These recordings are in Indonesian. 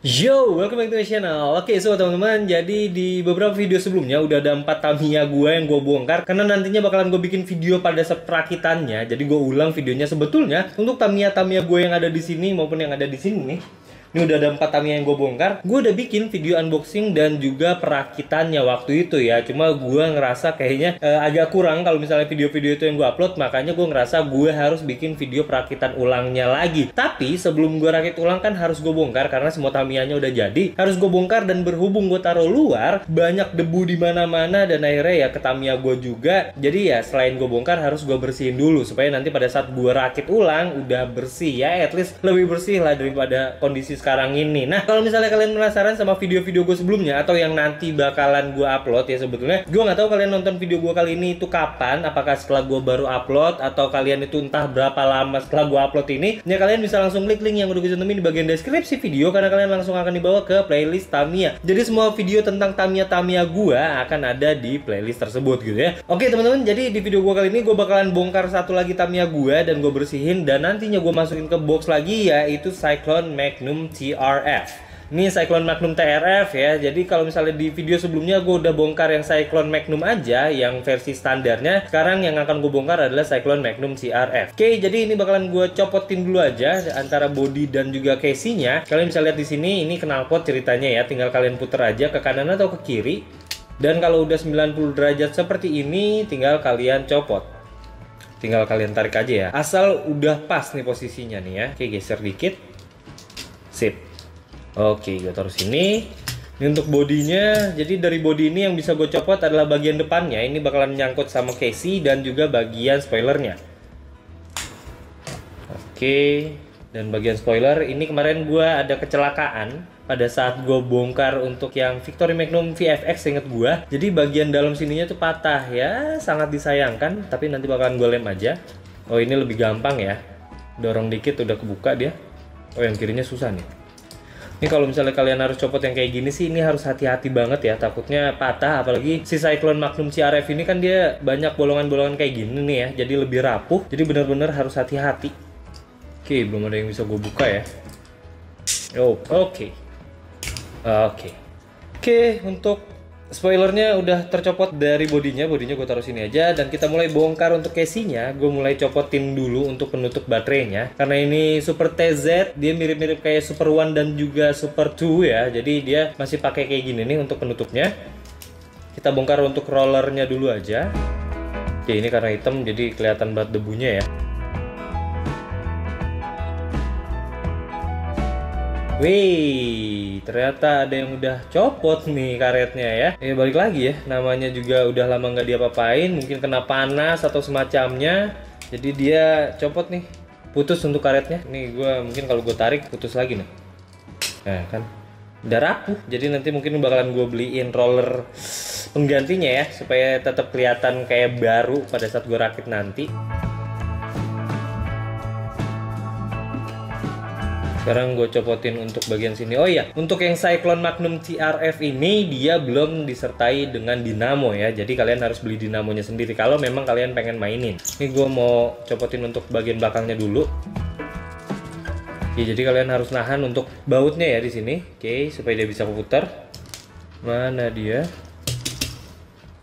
Yo, welcome back to my channel. Oke, so teman-teman, jadi di beberapa video sebelumnya udah ada 4 Tamiya gue yang gue bongkar karena nantinya bakalan gue bikin video pada perakitannya. Jadi gue ulang videonya sebetulnya untuk Tamiya gue yang ada di sini maupun yang ada di sini nih. Ini udah ada 4 Tamiya yang gue bongkar. Gue udah bikin video unboxing dan juga perakitannya waktu itu ya. Cuma gue ngerasa kayaknya agak kurang kalau misalnya video-video itu yang gue upload. Makanya gue ngerasa gue harus bikin video perakitan ulangnya lagi. Tapi sebelum gue rakit ulang kan harus gue bongkar karena semua Tamiyanya udah jadi. Harus gue bongkar dan berhubung gue taruh luar, banyak debu di mana-mana dan akhirnya ya ke Tamiya gue juga. Jadi ya selain gue bongkar harus gue bersihin dulu supaya nanti pada saat gue rakit ulang udah bersih ya. At least lebih bersih lah daripada kondisi sekarang ini. Nah, kalau misalnya kalian penasaran sama video-video gue sebelumnya atau yang nanti bakalan gue upload ya, sebetulnya gue nggak tahu kalian nonton video gue kali ini itu kapan, apakah setelah gue baru upload atau kalian itu entah berapa lama setelah gue upload ini. Ya kalian bisa langsung klik link yang udah gue cantumin di bagian deskripsi video karena kalian langsung akan dibawa ke playlist Tamiya. Jadi semua video tentang Tamiya gue akan ada di playlist tersebut gitu ya. Oke teman-teman, jadi di video gue kali ini gue bakalan bongkar satu lagi Tamiya gue dan gue bersihin dan nantinya gue masukin ke box lagi yaitu Cyclone Magnum TRF. Ini Cyclone Magnum TRF ya. Jadi kalau misalnya di video sebelumnya gue udah bongkar yang Cyclone Magnum aja, yang versi standarnya. Sekarang yang akan gue bongkar adalah Cyclone Magnum TRF. Oke, jadi ini bakalan gue copotin dulu aja antara body dan juga casingnya. Kalian bisa lihat di sini, ini knalpot ceritanya ya. Tinggal kalian puter aja ke kanan atau ke kiri. Dan kalau udah 90 derajat seperti ini, tinggal kalian copot. Tinggal kalian tarik aja ya. Asal udah pas nih posisinya nih ya. Oke, geser dikit. Sip. Oke, gue taruh sini. Ini untuk bodinya. Jadi dari bodi ini yang bisa gue copot adalah bagian depannya. Ini bakalan nyangkut sama casing dan juga bagian spoilernya. Oke. Dan bagian spoiler ini kemarin gue ada kecelakaan pada saat gue bongkar untuk yang Victory Magnum VFX, inget gue. Jadi bagian dalam sininya tuh patah ya, sangat disayangkan. Tapi nanti bakalan gue lem aja. Oh, ini lebih gampang ya. Dorong dikit udah kebuka dia. Oh, yang kirinya susah nih. Ini kalau misalnya kalian harus copot yang kayak gini sih, ini harus hati-hati banget ya, takutnya patah. Apalagi si Cyclone Magnum CRF ini kan dia banyak bolongan-bolongan kayak gini nih ya, jadi lebih rapuh. Jadi benar-benar harus hati-hati. Oke, belum ada yang bisa gue buka ya. Oh, oke. Oke, untuk spoilernya udah tercopot dari bodinya gue taruh sini aja dan kita mulai bongkar untuk casingnya. Gue mulai copotin dulu untuk penutup baterainya karena ini Super TZ, dia mirip-mirip kayak Super One dan juga Super 2 ya, jadi dia masih pakai kayak gini nih untuk penutupnya. Kita bongkar untuk rollernya dulu aja. Oke, ini karena hitam jadi kelihatan banget debunya ya. Wih, ternyata ada yang udah copot nih karetnya ya. Balik lagi ya, namanya juga udah lama nggak diapa-apain, mungkin kena panas atau semacamnya. Jadi dia copot nih, putus untuk karetnya. Nih gue mungkin kalau gue tarik putus lagi nih. Nah kan, udah rapuh. Jadi nanti mungkin bakalan gue beliin roller penggantinya ya, supaya tetap kelihatan kayak baru pada saat gue rakit nanti. Sekarang gue copotin untuk bagian sini. Oh iya, untuk yang Cyclone Magnum TRF ini dia belum disertai dengan dinamo ya. Jadi kalian harus beli dinamonya sendiri kalau memang kalian pengen mainin. Ini gue mau copotin untuk bagian belakangnya dulu. Oke, jadi kalian harus nahan untuk bautnya ya di sini. Oke, supaya dia bisa putar. Mana dia?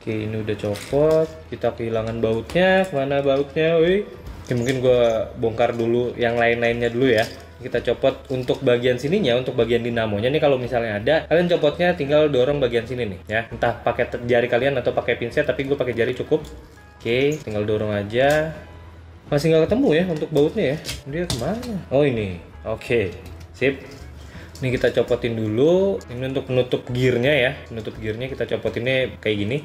Oke, ini udah copot. Kita kehilangan bautnya. Mana bautnya? Wih. Oke, mungkin gue bongkar dulu yang lain-lainnya dulu ya. Kita copot untuk bagian sininya, untuk bagian dinamonya nih kalau misalnya ada, kalian copotnya tinggal dorong bagian sini nih ya, entah pakai jari kalian atau pakai pinset, tapi gue pakai jari cukup. Oke, tinggal dorong aja. Masih nggak ketemu ya untuk bautnya ya, dia kemana? Oh ini, oke, sip. Ini kita copotin dulu. Ini untuk penutup gearnya ya, penutup gearnya kita copotinnya kayak gini.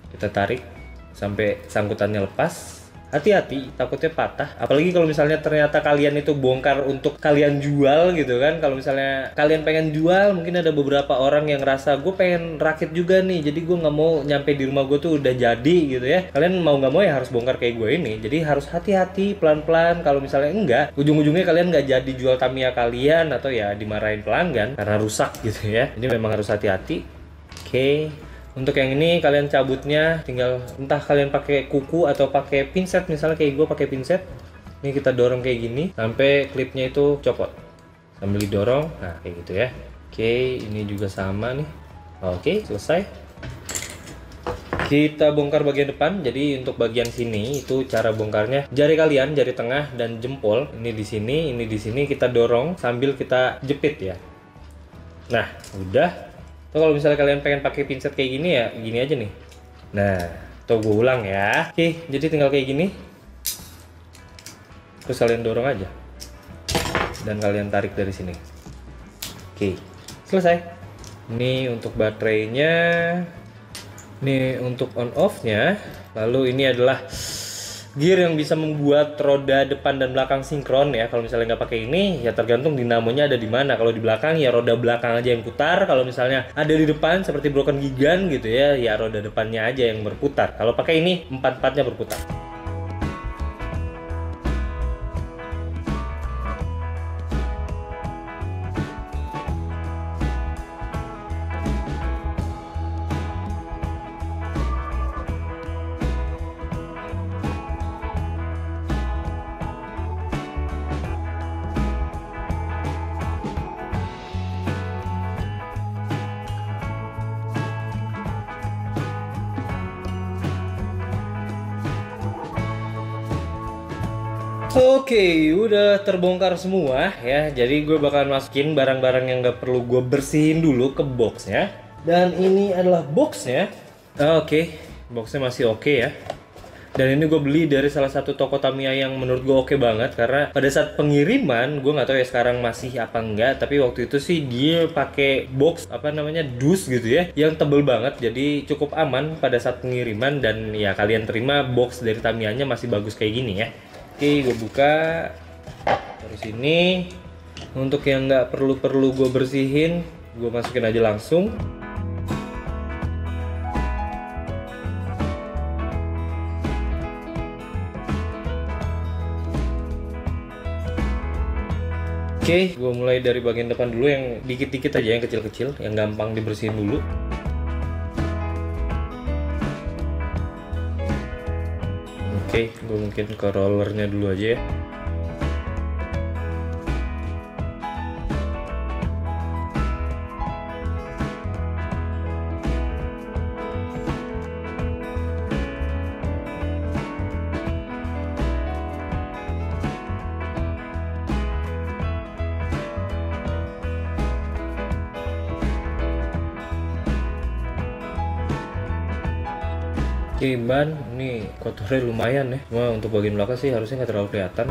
Kita tarik sampai sangkutannya lepas. Hati-hati, takutnya patah. Apalagi kalau misalnya ternyata kalian itu bongkar untuk kalian jual gitu kan. Kalau misalnya kalian pengen jual, mungkin ada beberapa orang yang ngerasa gue pengen rakit juga nih, jadi gue nggak mau nyampe di rumah gue tuh udah jadi gitu ya. Kalian mau nggak mau ya harus bongkar kayak gue ini. Jadi harus hati-hati, pelan-pelan. Kalau misalnya enggak, ujung-ujungnya kalian nggak jadi jual Tamiya kalian atau ya dimarahin pelanggan karena rusak gitu ya. Jadi memang harus hati-hati. Oke. Untuk yang ini kalian cabutnya tinggal entah kalian pakai kuku atau pakai pinset, misalnya kayak gue pakai pinset. Ini kita dorong kayak gini sampai klipnya itu copot sambil didorong. Nah kayak gitu ya. Oke, ini juga sama nih. Oke, selesai. Kita bongkar bagian depan. Jadi untuk bagian sini itu cara bongkarnya jari kalian, jari tengah dan jempol. Ini di sini kita dorong sambil kita jepit ya. Nah, udah. Tuh kalau misalnya kalian pengen pakai pinset kayak gini ya, gini aja nih. Nah, tuh gue ulang ya. Oke, jadi tinggal kayak gini. Terus kalian dorong aja. Dan kalian tarik dari sini. Oke, selesai. Ini untuk baterainya. Ini untuk on off-nya. Lalu ini adalah gear yang bisa membuat roda depan dan belakang sinkron ya. Kalau misalnya nggak pakai ini, ya tergantung dinamonya ada di mana. Kalau di belakang ya roda belakang aja yang putar. Kalau misalnya ada di depan seperti Broken Gigan gitu ya, ya roda depannya aja yang berputar. Kalau pakai ini empat-empatnya berputar. Oke, udah terbongkar semua ya. Jadi gue bakalan masukin barang-barang yang gak perlu gue bersihin dulu ke boxnya. Dan ini adalah boxnya. Oke, boxnya masih oke ya. Dan ini gue beli dari salah satu toko Tamiya yang menurut gue oke banget. Karena pada saat pengiriman, gue nggak tahu ya sekarang masih apa enggak. Tapi waktu itu sih dia pakai box apa namanya dus gitu ya, yang tebel banget. Jadi cukup aman pada saat pengiriman. Dan ya kalian terima box dari Tamiyanya masih bagus kayak gini ya. Oke, gue buka. Terus ini untuk yang nggak perlu gue bersihin, gue masukin aja langsung. Oke, gue mulai dari bagian depan dulu yang dikit-dikit aja, yang kecil-kecil, yang gampang dibersihin dulu. Oke, gue mungkin ke rollernya dulu aja ya. Oke, ban ini kotornya lumayan ya. Cuma untuk bagian belakang sih harusnya nggak terlalu kelihatan.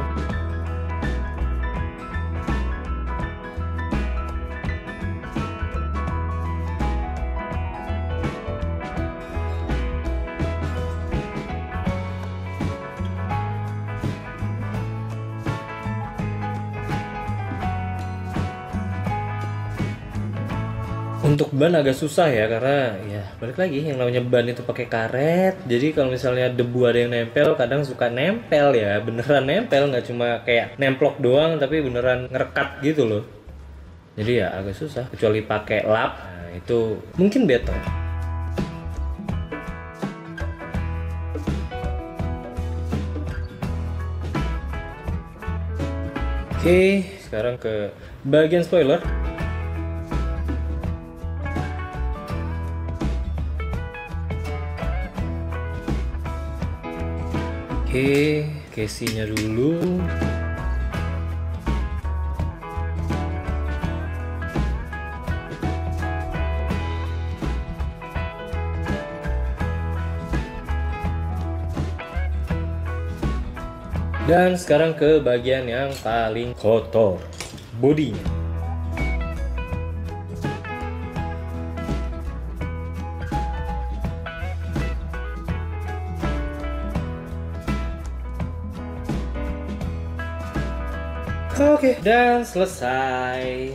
Untuk ban agak susah ya, karena ya balik lagi yang namanya ban itu pakai karet. Jadi kalau misalnya debu ada yang nempel, kadang suka nempel ya, beneran nempel, nggak cuma kayak nemplok doang, tapi beneran ngerekat gitu loh. Jadi ya agak susah, kecuali pakai lap. Nah, itu mungkin better. Oke, sekarang ke bagian spoiler. Oke, casingnya dulu. Dan sekarang ke bagian yang paling kotor, bodinya. Oke, dan selesai.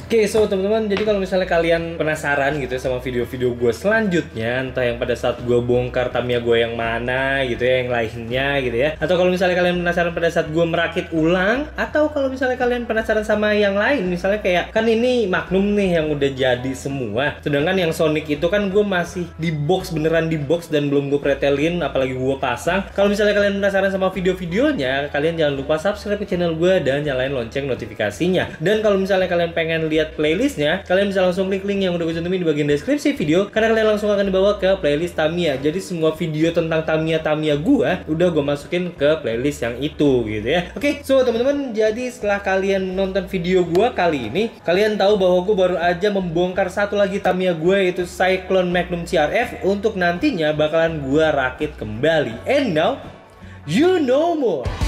Oke, so teman-teman, jadi kalau misalnya kalian penasaran gitu ya sama video-video gue selanjutnya, entah yang pada saat gue bongkar Tamiya gue yang mana gitu ya, yang lainnya gitu ya, atau kalau misalnya kalian penasaran pada saat gue merakit ulang, atau kalau misalnya kalian penasaran sama yang lain, misalnya kayak kan ini Magnum nih yang udah jadi semua, sedangkan yang Sonic itu kan gue masih di box, beneran di box dan belum gue pretelin, apalagi gue pasang. Kalau misalnya kalian penasaran sama video-videonya, kalian jangan lupa subscribe ke channel gue dan nyalain lonceng notifikasinya. Dan kalau misalnya kalian pengen lihat lihat playlistnya, kalian bisa langsung klik link yang udah gue cantumin di bagian deskripsi video, karena kalian langsung akan dibawa ke playlist Tamiya. Jadi semua video tentang Tamiya gue udah gue masukin ke playlist yang itu gitu ya. Oke, so teman-teman, jadi setelah kalian menonton video gue kali ini, kalian tahu bahwa gue baru aja membongkar satu lagi Tamiya gue, yaitu Cyclone Magnum CRF, untuk nantinya bakalan gue rakit kembali. And now you know more.